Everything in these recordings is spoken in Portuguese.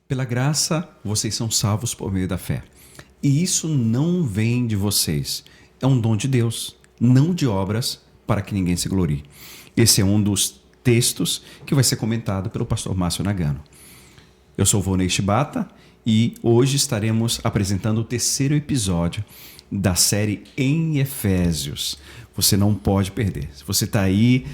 Pela graça, vocês são salvos por meio da fé. E isso não vem de vocês. É um dom de Deus, não de obras, para que ninguém se glorie. Esse é um dos textos que vai ser comentado pelo pastor Márcio Nagano. Eu sou o Volney Shibata e hoje estaremos apresentando o terceiro episódio da série em Efésios. Você não pode perder. Se você está aí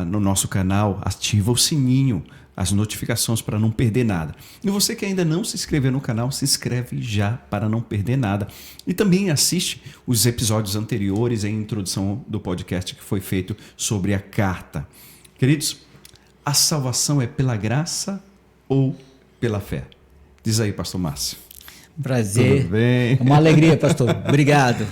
no nosso canal, ativa o sininho, as notificações para não perder nada. E você que ainda não se inscreveu no canal, se inscreve já para não perder nada. E também assiste os episódios anteriores em introdução do podcast que foi feito sobre a carta. Queridos, a salvação é pela graça ou pela fé? Diz aí, pastor Márcio. Prazer. Tudo bem? Uma alegria, pastor. Obrigado.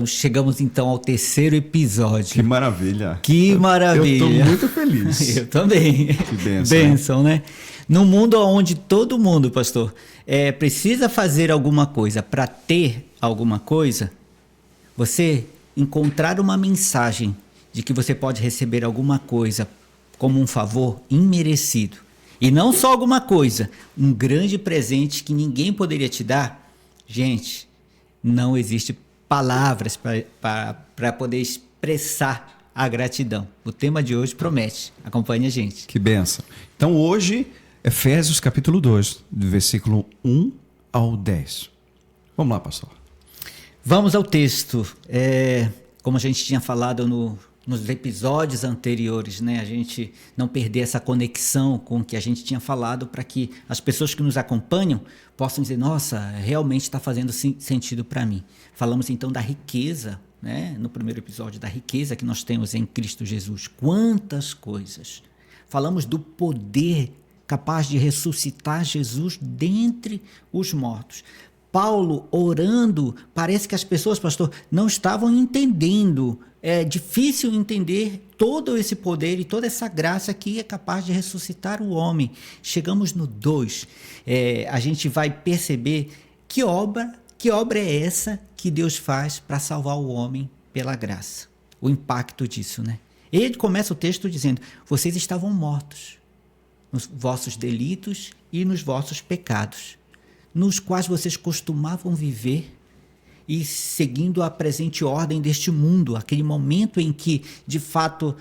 Chegamos então ao terceiro episódio. Que maravilha. Que maravilha. Eu estou muito feliz. Eu também. Que bênção. Bênção, né? No mundo onde todo mundo, pastor, precisa fazer alguma coisa para ter alguma coisa, você encontrar uma mensagem de que você pode receber alguma coisa como um favor imerecido. E não só alguma coisa, um grande presente que ninguém poderia te dar. Gente, não existe palavras para poder expressar a gratidão. O tema de hoje promete. Acompanhe a gente. Que benção. Então hoje, Efésios capítulo 2, do versículo 1 ao 10. Vamos lá, pastor. Vamos ao texto. Como a gente tinha falado nos episódios anteriores, né? A gente não perder essa conexão com o que a gente tinha falado para que as pessoas que nos acompanham possam dizer, nossa, realmente está fazendo sentido para mim. Falamos então da riqueza, né? No primeiro episódio, da riqueza que nós temos em Cristo Jesus. Quantas coisas! Falamos do poder capaz de ressuscitar Jesus dentre os mortos. Paulo orando, parece que as pessoas, pastor, não estavam entendendo. É difícil entender todo esse poder e toda essa graça que é capaz de ressuscitar o homem. Chegamos no 2. A gente vai perceber que obra é essa que Deus faz para salvar o homem pela graça. O impacto disso, né? Ele começa o texto dizendo, vocês estavam mortos nos vossos delitos e nos vossos pecados, nos quais vocês costumavam viver e seguindo a presente ordem deste mundo, aquele momento em que, de fato,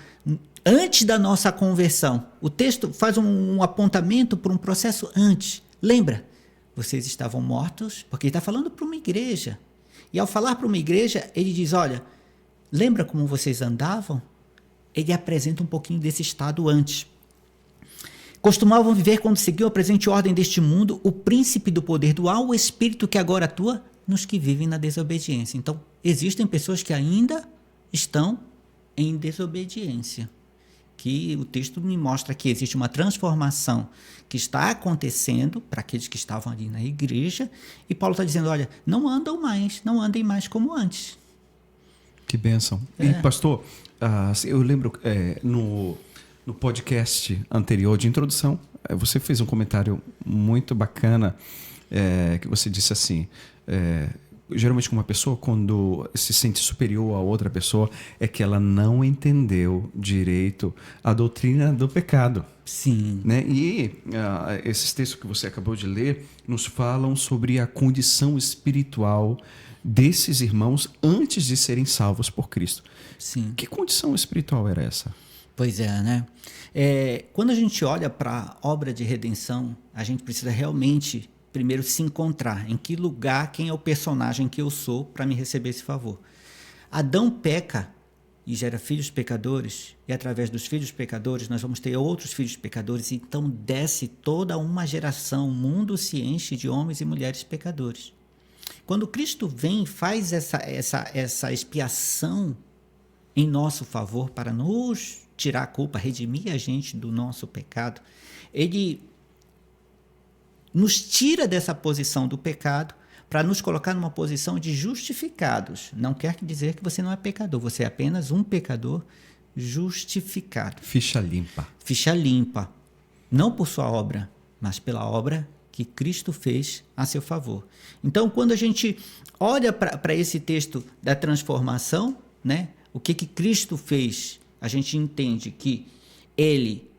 antes da nossa conversão, o texto faz um apontamento para um processo antes. Lembra? Vocês estavam mortos, porque ele está falando para uma igreja. E ao falar para uma igreja, ele diz, olha, lembra como vocês andavam? Ele apresenta um pouquinho desse estado antes. Costumavam viver quando seguiam a presente ordem deste mundo, o príncipe do poder do ar, o espírito que agora atua nos que vivem na desobediência. Então, existem pessoas que ainda estão em desobediência. Que o texto me mostra que existe uma transformação que está acontecendo para aqueles que estavam ali na igreja. E Paulo está dizendo, olha, não andem mais como antes. Que bênção. E, pastor, eu lembro no podcast anterior de introdução, você fez um comentário muito bacana, que você disse assim, geralmente uma pessoa quando se sente superior a outra pessoa é que ela não entendeu direito a doutrina do pecado. Sim. Né? E esses textos que você acabou de ler nos falam sobre a condição espiritual desses irmãos antes de serem salvos por Cristo. Sim. Que condição espiritual era essa? Pois é, né? Quando a gente olha para a obra de redenção, a gente precisa realmente, primeiro, se encontrar. Em que lugar, quem é o personagem que eu sou para me receber esse favor? Adão peca e gera filhos pecadores, e através dos filhos pecadores nós vamos ter outros filhos pecadores, então desce toda uma geração, o mundo se enche de homens e mulheres pecadores. Quando Cristo vem e faz essa expiação em nosso favor para nos tirar a culpa, redimir a gente do nosso pecado, ele nos tira dessa posição do pecado para nos colocar numa posição de justificados. Não quer dizer que você não é pecador, você é apenas um pecador justificado. Ficha limpa. Ficha limpa, não por sua obra, mas pela obra que Cristo fez a seu favor. Então, quando a gente olha para esse texto da transformação, né, o que Cristo fez, a gente entende que ele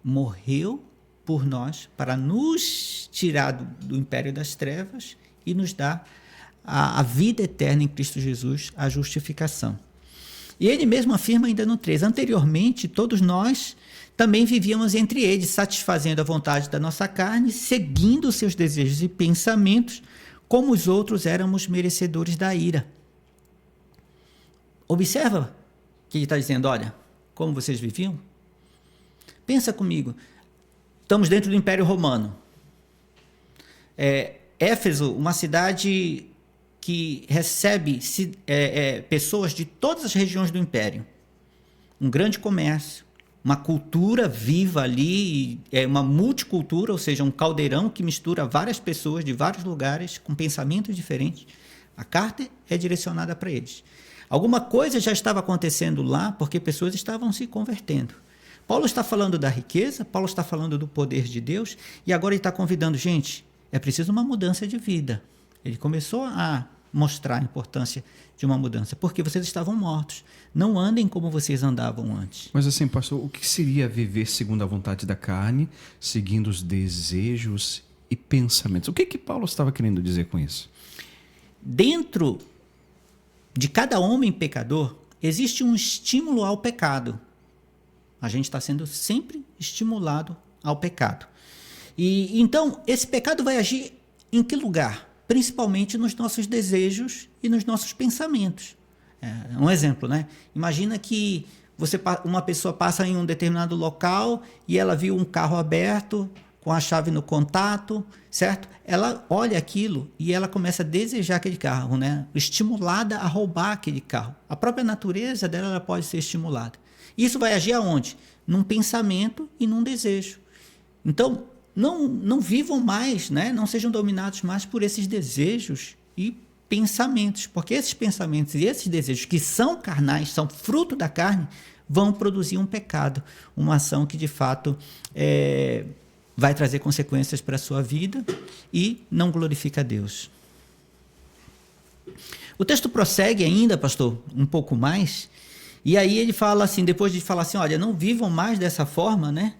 morreu por nós para nos tirar do império das trevas e nos dar a vida eterna em Cristo Jesus, a justificação. E ele mesmo afirma ainda no 3, anteriormente todos nós também vivíamos entre eles, satisfazendo a vontade da nossa carne, seguindo os seus desejos e pensamentos, como os outros éramos merecedores da ira. Observa que ele está dizendo, olha, como vocês viviam? Pensa comigo, estamos dentro do Império Romano. Éfeso, uma cidade que recebe pessoas de todas as regiões do Império. Um grande comércio, uma cultura viva ali, uma multicultura, ou seja, um caldeirão que mistura várias pessoas de vários lugares com pensamentos diferentes. A carta é direcionada para eles. Alguma coisa já estava acontecendo lá porque pessoas estavam se convertendo. Paulo está falando da riqueza, Paulo está falando do poder de Deus e agora ele está convidando, gente, é preciso uma mudança de vida. Ele começou a mostrar a importância de uma mudança, porque vocês estavam mortos. Não andem como vocês andavam antes. Mas assim, pastor, o que seria viver segundo a vontade da carne, seguindo os desejos e pensamentos? O que Paulo estava querendo dizer com isso? Dentro de cada homem pecador, existe um estímulo ao pecado. A gente está sendo sempre estimulado ao pecado. E então, esse pecado vai agir em que lugar? Principalmente nos nossos desejos e nos nossos pensamentos. Um exemplo, né? Imagina que uma pessoa passa em um determinado local e ela viu um carro aberto, com a chave no contato, certo? Ela olha aquilo e ela começa a desejar aquele carro, né? Estimulada a roubar aquele carro. A própria natureza dela ela pode ser estimulada. Isso vai agir aonde? Num pensamento e num desejo. Então, não vivam mais, né? Não sejam dominados mais por esses desejos e pensamentos, porque esses pensamentos e esses desejos que são carnais, são fruto da carne, vão produzir um pecado, uma ação que de fato vai trazer consequências para a sua vida e não glorifica a Deus. O texto prossegue ainda, pastor, um pouco mais, e aí ele fala assim, depois de falar assim, olha, não vivam mais dessa forma, né?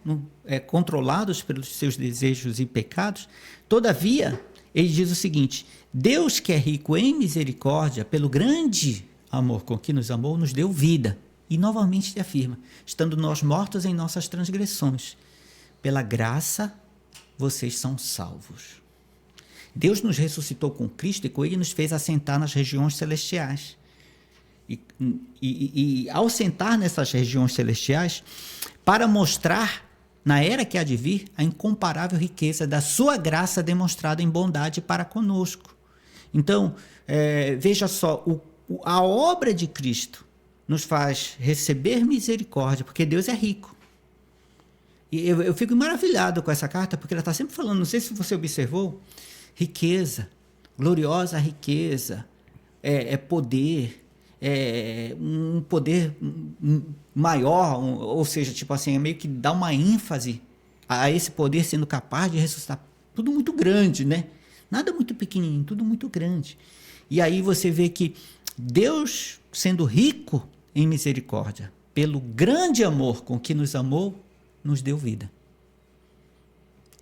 Controlados pelos seus desejos e pecados, todavia, ele diz o seguinte, Deus que é rico em misericórdia, pelo grande amor com que nos amou, nos deu vida. E novamente ele afirma, estando nós mortos em nossas transgressões, pela graça, vocês são salvos. Deus nos ressuscitou com Cristo e com ele nos fez assentar nas regiões celestiais. E ao sentar nessas regiões celestiais, para mostrar, na era que há de vir, a incomparável riqueza da sua graça demonstrada em bondade para conosco. Então, veja só, a obra de Cristo nos faz receber misericórdia, porque Deus é rico. E eu fico maravilhado com essa carta, porque ela está sempre falando, não sei se você observou, riqueza, gloriosa riqueza, poder, um poder maior, ou seja, tipo assim, é meio que dá uma ênfase a esse poder sendo capaz de ressuscitar. Tudo muito grande, né? Nada muito pequenininho, tudo muito grande. E aí você vê que Deus, sendo rico em misericórdia, pelo grande amor com que nos amou, nos deu vida,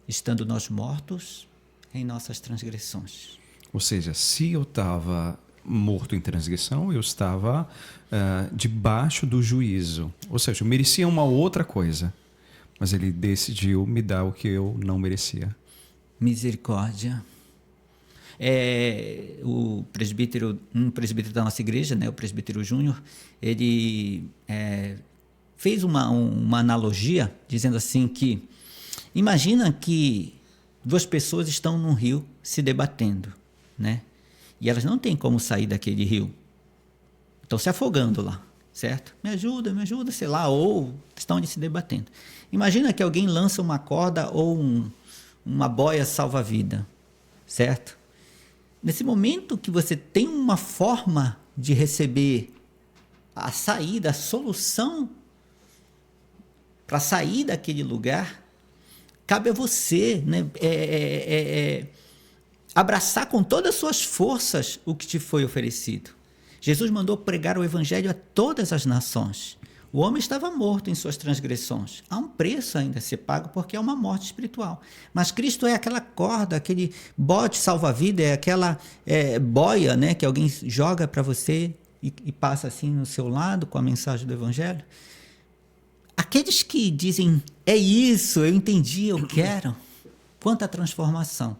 estando nós mortos em nossas transgressões. Ou seja, se eu estava morto em transgressão, eu estava debaixo do juízo. Ou seja, eu merecia uma outra coisa, mas ele decidiu me dar o que eu não merecia. Misericórdia. Um presbítero da nossa igreja, né, o presbítero Júnior, ele fez uma analogia, dizendo assim que, imagina que duas pessoas estão num rio se debatendo, né? E elas não têm como sair daquele rio. Estão se afogando lá, certo? Me ajuda, sei lá, ou estão ali se debatendo. Imagina que alguém lança uma corda ou uma boia salva-vida, certo? Nesse momento que você tem uma forma de receber a saída, a solução para sair daquele lugar, cabe a você, né, abraçar com todas as suas forças o que te foi oferecido. Jesus mandou pregar o evangelho a todas as nações. O homem estava morto em suas transgressões. Há um preço ainda a ser pago porque é uma morte espiritual. Mas Cristo é aquela corda, aquele bote salva-vida, é aquela boia, né, que alguém joga para você e passa assim no seu lado com a mensagem do Evangelho. Aqueles que dizem, é isso, eu entendi, eu quero. Quanta transformação.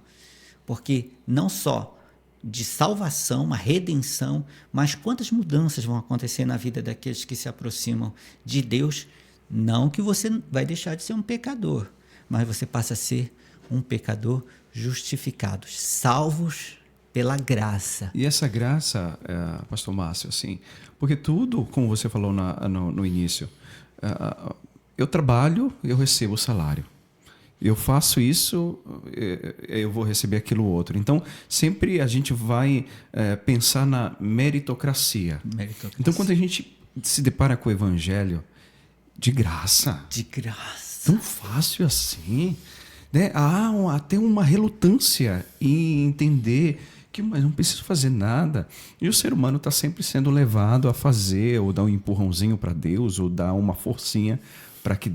Porque não só de salvação, uma redenção, mas quantas mudanças vão acontecer na vida daqueles que se aproximam de Deus. Não que você vai deixar de ser um pecador, mas você passa a ser um pecador justificado, salvos pela graça. E essa graça, pastor Márcio, assim, porque tudo, como você falou no início, eu trabalho, eu recebo o salário. Eu faço isso, eu vou receber aquilo outro. Então, sempre a gente vai pensar na meritocracia. Então, quando a gente se depara com o evangelho, de graça. De graça. Tão fácil assim. Né? Há até uma relutância em entender que mas não preciso fazer nada. E o ser humano está sempre sendo levado a fazer, ou dar um empurrãozinho para Deus, ou dar uma forcinha para que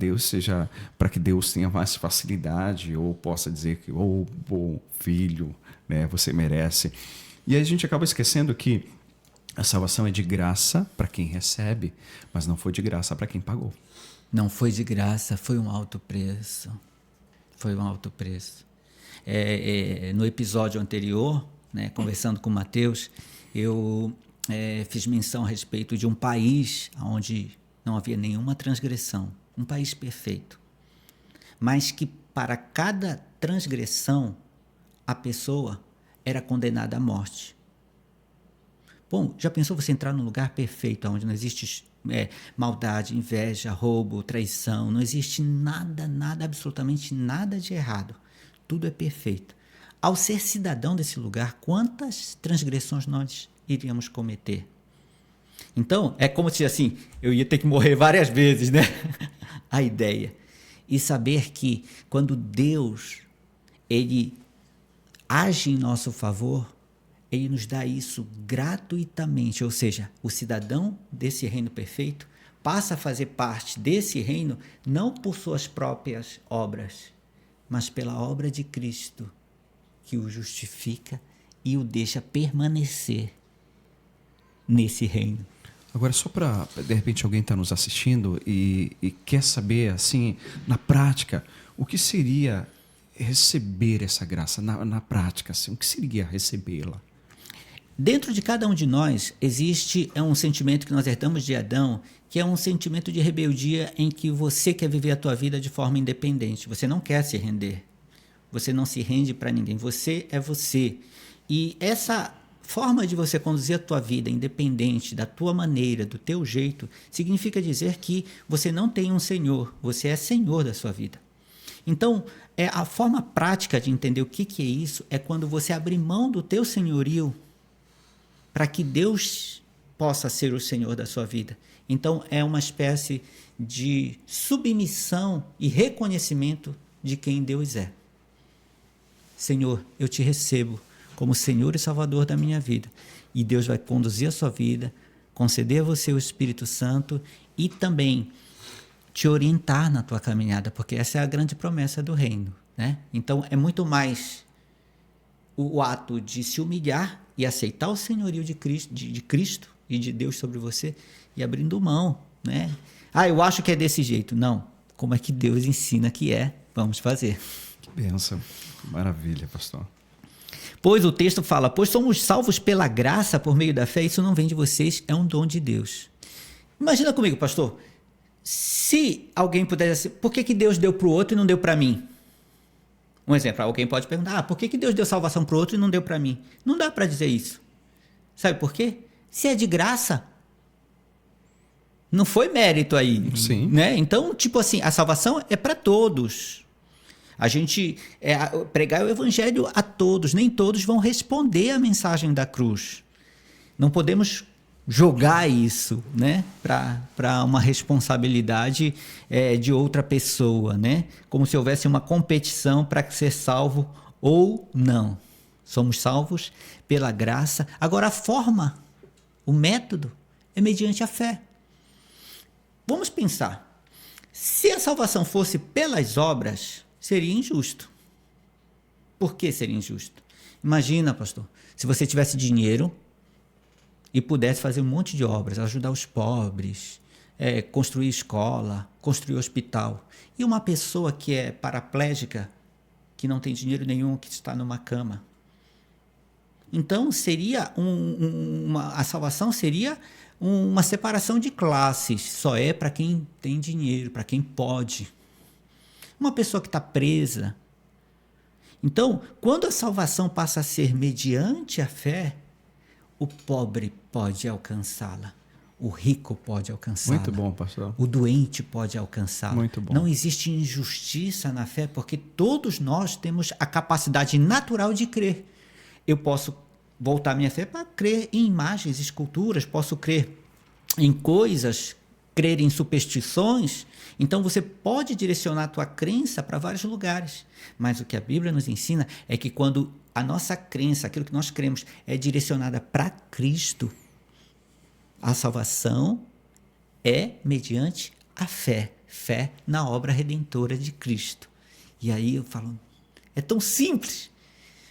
Deus tenha mais facilidade, ou possa dizer que, bom filho, né, você merece. E aí a gente acaba esquecendo que a salvação é de graça para quem recebe, mas não foi de graça para quem pagou. Não foi de graça, foi um alto preço. Foi um alto preço. No episódio anterior, né, conversando com o Mateus, eu fiz menção a respeito de um país onde não havia nenhuma transgressão. Um país perfeito, mas que para cada transgressão a pessoa era condenada à morte. Bom, já pensou você entrar num lugar perfeito, onde não existe maldade, inveja, roubo, traição, não existe nada, absolutamente nada de errado. Tudo é perfeito. Ao ser cidadão desse lugar, quantas transgressões nós iríamos cometer? Então, é como se assim, eu ia ter que morrer várias vezes, né? A ideia. E saber que quando Deus, ele age em nosso favor, ele nos dá isso gratuitamente. Ou seja, o cidadão desse reino perfeito passa a fazer parte desse reino não por suas próprias obras, mas pela obra de Cristo, que o justifica e o deixa permanecer nesse reino. Agora, só para, de repente, alguém está nos assistindo e quer saber, assim, na prática, o que seria receber essa graça? Na prática, assim, o que seria recebê-la? Dentro de cada um de nós existe um sentimento que nós herdamos de Adão, que é um sentimento de rebeldia em que você quer viver a tua vida de forma independente. Você não quer se render. Você não se rende para ninguém. Você é você. E essa forma de você conduzir a tua vida independente, da tua maneira, do teu jeito, significa dizer que você não tem um senhor, você é senhor da sua vida. Então, a forma prática de entender o que é isso é quando você abre mão do teu senhorio para que Deus possa ser o senhor da sua vida. Então, é uma espécie de submissão e reconhecimento de quem Deus é. Senhor, eu te recebo como Senhor e Salvador da minha vida. E Deus vai conduzir a sua vida, conceder a você o Espírito Santo e também te orientar na tua caminhada, porque essa é a grande promessa do reino, né? Então, é muito mais o ato de se humilhar e aceitar o senhorio de Cristo e de Deus sobre você e abrindo mão, né? Eu acho que é desse jeito. Não. Como é que Deus ensina que é? Vamos fazer. Que bênção. Maravilha, pastor. Pois o texto fala, pois somos salvos pela graça por meio da fé, isso não vem de vocês, é um dom de Deus. Imagina comigo, pastor, se alguém pudesse dizer, por que Deus deu para o outro e não deu para mim? Um exemplo, alguém pode perguntar, por que Deus deu salvação para o outro e não deu para mim? Não dá para dizer isso. Sabe por quê? Se é de graça, não foi mérito aí. Sim. Né? Então, tipo assim, a salvação é para todos. A gente pregar o evangelho a todos, nem todos vão responder à mensagem da cruz. Não podemos jogar isso, né, para uma responsabilidade de outra pessoa, né? Como se houvesse uma competição para ser salvo ou não. Somos salvos pela graça. Agora, a forma, o método, é mediante a fé. vamos pensar. Se a salvação fosse pelas obras, seria injusto. Por que seria injusto? Imagina, pastor, se você tivesse dinheiro e pudesse fazer um monte de obras, ajudar os pobres, construir escola, construir hospital. E uma pessoa que é paraplégica, que não tem dinheiro nenhum, que está numa cama. Então, seria a salvação seria uma separação de classes. Só é para quem tem dinheiro, para quem pode. Uma pessoa que está presa. Então, quando a salvação passa a ser mediante a fé, o pobre pode alcançá-la. O rico pode alcançá-la. Muito bom, pastor. O doente pode alcançá-la. Muito bom. Não existe injustiça na fé, porque todos nós temos a capacidade natural de crer. Eu posso voltar minha fé para crer em imagens, esculturas, posso crer em coisas, crer em superstições. Então você pode direcionar a tua crença para vários lugares. Mas o que a Bíblia nos ensina é que quando a nossa crença, aquilo que nós cremos, é direcionada para Cristo, a salvação é mediante a fé. Fé na obra redentora de Cristo. E aí eu falo, é tão simples.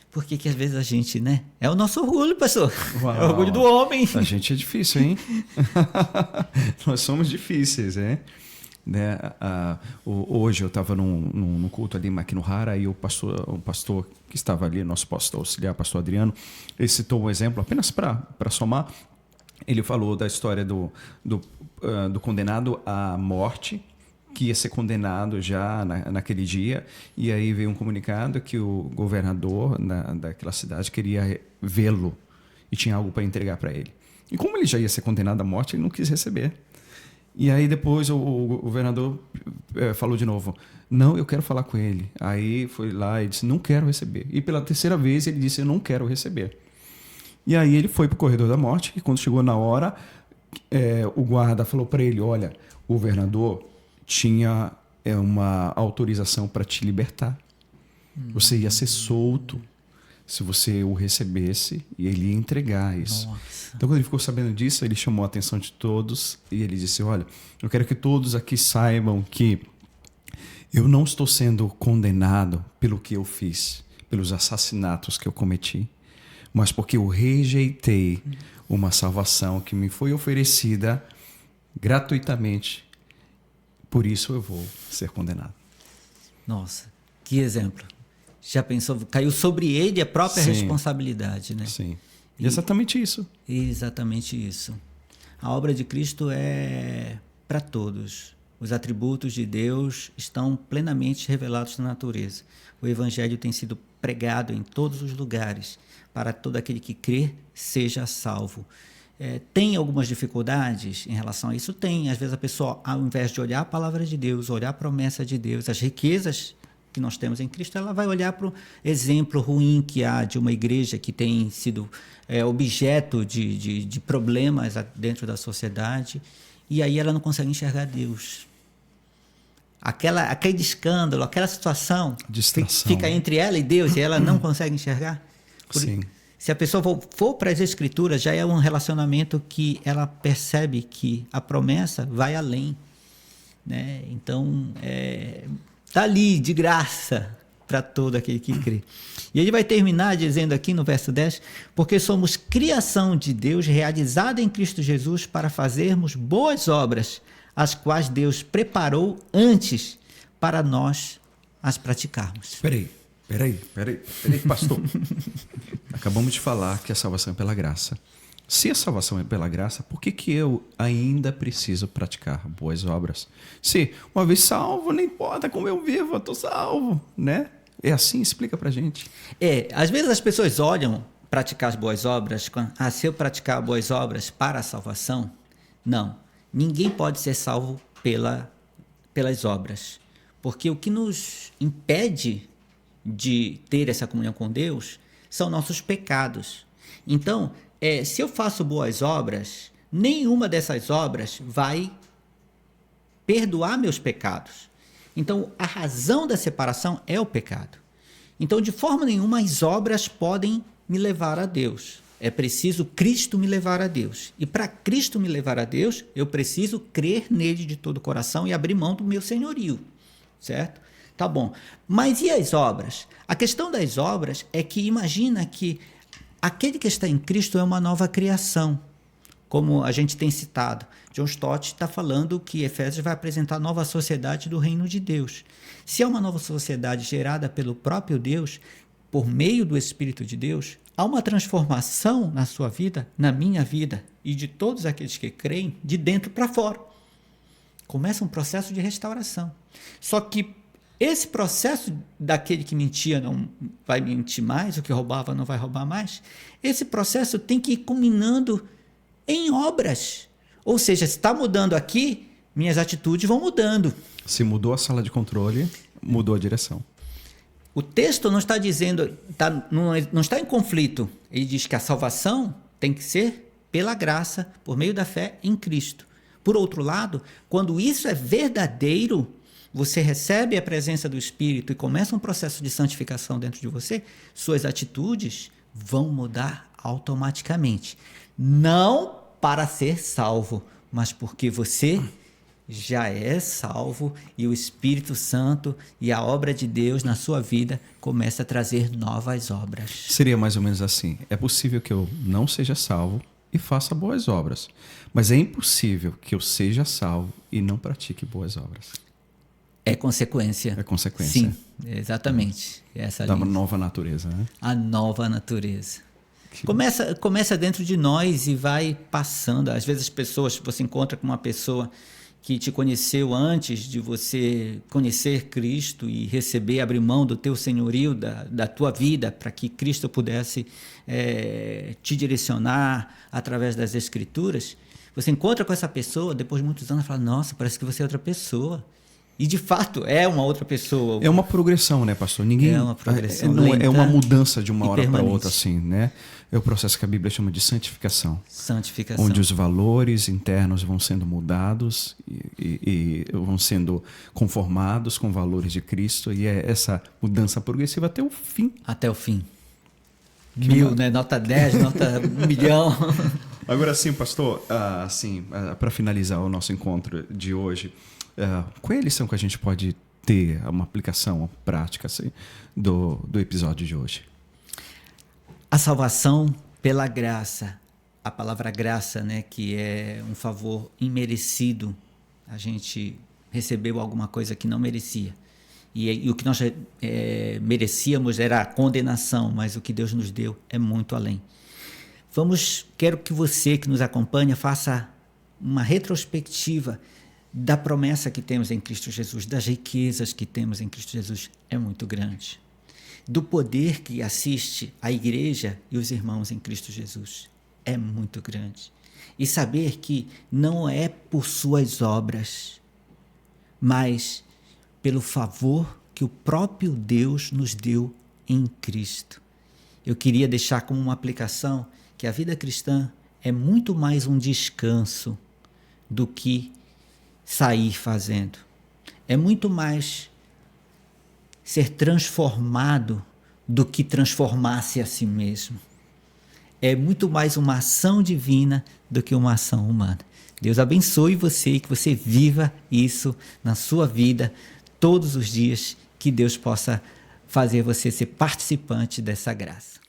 Por que às vezes a gente, né? É o nosso orgulho, pastor. Uau. É o orgulho do homem. A gente é difícil, hein? Nós somos difíceis, hein? Né? Hoje eu estava num culto ali em Maquinuhara e o pastor que estava ali, nosso pastor auxiliar, pastor Adriano, ele citou um exemplo, apenas para somar. Ele falou da história do condenado à morte, que ia ser condenado já naquele dia, e aí veio um comunicado que o governador daquela cidade queria vê-lo e tinha algo para entregar para ele. E como ele já ia ser condenado à morte, ele não quis receber. E aí depois o governador falou de novo, não, eu quero falar com ele. Aí foi lá e disse, não quero receber. E pela terceira vez ele disse, eu não quero receber. E aí ele foi para o corredor da morte, e quando chegou na hora, o guarda falou para ele, olha, o governador tinha uma autorização para te libertar. Você ia ser solto se você o recebesse e ele ia entregar isso. Nossa. Então, quando ele ficou sabendo disso, ele chamou a atenção de todos e ele disse, olha, eu quero que todos aqui saibam que eu não estou sendo condenado pelo que eu fiz, pelos assassinatos que eu cometi, mas porque eu rejeitei uma salvação que me foi oferecida gratuitamente. Por isso eu vou ser condenado. Nossa, que exemplo. Já pensou? Caiu sobre ele a própria Sim. responsabilidade, né? Sim. E exatamente isso. Exatamente isso. A obra de Cristo é para todos. Os atributos de Deus estão plenamente revelados na natureza. O Evangelho tem sido pregado em todos os lugares, para todo aquele que crê seja salvo. Tem algumas dificuldades em relação a isso? Tem. Às vezes a pessoa, ao invés de olhar a palavra de Deus, olhar a promessa de Deus, as riquezas que nós temos em Cristo, ela vai olhar para o exemplo ruim que há de uma igreja que tem sido objeto de problemas dentro da sociedade, e aí ela não consegue enxergar Deus. Aquele escândalo, aquela situação fica entre ela e Deus, e ela não consegue enxergar. Sim. Se a pessoa for para as Escrituras, já é um relacionamento que ela percebe que a promessa vai além, né? Então, está ali de graça para todo aquele que crê. E ele vai terminar dizendo aqui no verso 10, porque somos criação de Deus realizada em Cristo Jesus para fazermos boas obras, as quais Deus preparou antes para nós as praticarmos. Peraí, pastor. Acabamos de falar que a salvação é pela graça. Se a salvação é pela graça, por que eu ainda preciso praticar boas obras? Se uma vez salvo, não importa como eu vivo, eu estou salvo, né? É assim? Explica pra gente. Às vezes as pessoas olham praticar as boas obras, se eu praticar boas obras para a salvação, não. Ninguém pode ser salvo pelas obras. Porque o que nos impede de ter essa comunhão com Deus são nossos pecados. Então, se eu faço boas obras, nenhuma dessas obras vai perdoar meus pecados. Então, a razão da separação é o pecado. Então, de forma nenhuma, as obras podem me levar a Deus. É preciso Cristo me levar a Deus. E para Cristo me levar a Deus, eu preciso crer nele de todo o coração e abrir mão do meu senhorio, certo? Tá bom. Mas e as obras? A questão das obras é que imagina que aquele que está em Cristo é uma nova criação. Como a gente tem citado, John Stott está falando que Efésios vai apresentar a nova sociedade do reino de Deus. Se é uma nova sociedade gerada pelo próprio Deus, por meio do Espírito de Deus, há uma transformação na sua vida, na minha vida e de todos aqueles que creem, de dentro para fora. Começa um processo de restauração. Só que esse processo daquele que mentia não vai mentir mais, o que roubava não vai roubar mais, esse processo tem que ir culminando em obras. Ou seja, se está mudando aqui, minhas atitudes vão mudando. Se mudou a sala de controle, mudou a direção. O texto não está dizendo, não está em conflito. Ele diz que a salvação tem que ser pela graça, por meio da fé em Cristo. Por outro lado, quando isso é verdadeiro, você recebe a presença do Espírito e começa um processo de santificação dentro de você, suas atitudes vão mudar automaticamente. Não para ser salvo, mas porque você já é salvo e o Espírito Santo e a obra de Deus na sua vida começa a trazer novas obras. Seria mais ou menos assim. É possível que eu não seja salvo e faça boas obras, mas é impossível que eu seja salvo e não pratique boas obras. É consequência. É consequência. Sim, exatamente. Essa Da linha. nova natureza, né? A nova natureza. Começa dentro de nós e vai passando. Às vezes você encontra com uma pessoa que te conheceu antes de você conhecer Cristo e receber, abrir mão do teu senhorio, da tua vida, para que Cristo pudesse te direcionar através das Escrituras. Você encontra com essa pessoa, depois de muitos anos, e fala, nossa, parece que você é outra pessoa. E, de fato, é uma outra pessoa. É uma progressão, né, pastor? Ninguém, é uma progressão não é uma mudança de uma hora para permanente. outra, assim, né? É o processo que a Bíblia chama de santificação. Santificação. Onde os valores internos vão sendo mudados e vão sendo conformados com valores de Cristo. E é essa mudança progressiva até o fim. Até o fim. 1000, né? Nota 10, nota 1 milhão. Agora sim, pastor, para finalizar o nosso encontro de hoje, qual é a lição que a gente pode ter, uma aplicação, uma prática assim, do episódio de hoje? A salvação pela graça. A palavra graça, né, que é um favor imerecido. A gente recebeu alguma coisa que não merecia. E o que nós merecíamos era a condenação, mas o que Deus nos deu é muito além. Quero que você que nos acompanha faça uma retrospectiva da promessa que temos em Cristo Jesus, das riquezas que temos em Cristo Jesus, é muito grande. Do poder que assiste a igreja e os irmãos em Cristo Jesus, é muito grande. E saber que não é por suas obras, mas pelo favor que o próprio Deus nos deu em Cristo. Eu queria deixar como uma aplicação que a vida cristã é muito mais um descanso do que sair fazendo. É muito mais ser transformado do que transformar-se a si mesmo. É muito mais uma ação divina do que uma ação humana. Deus abençoe você e que você viva isso na sua vida todos os dias, que Deus possa fazer você ser participante dessa graça.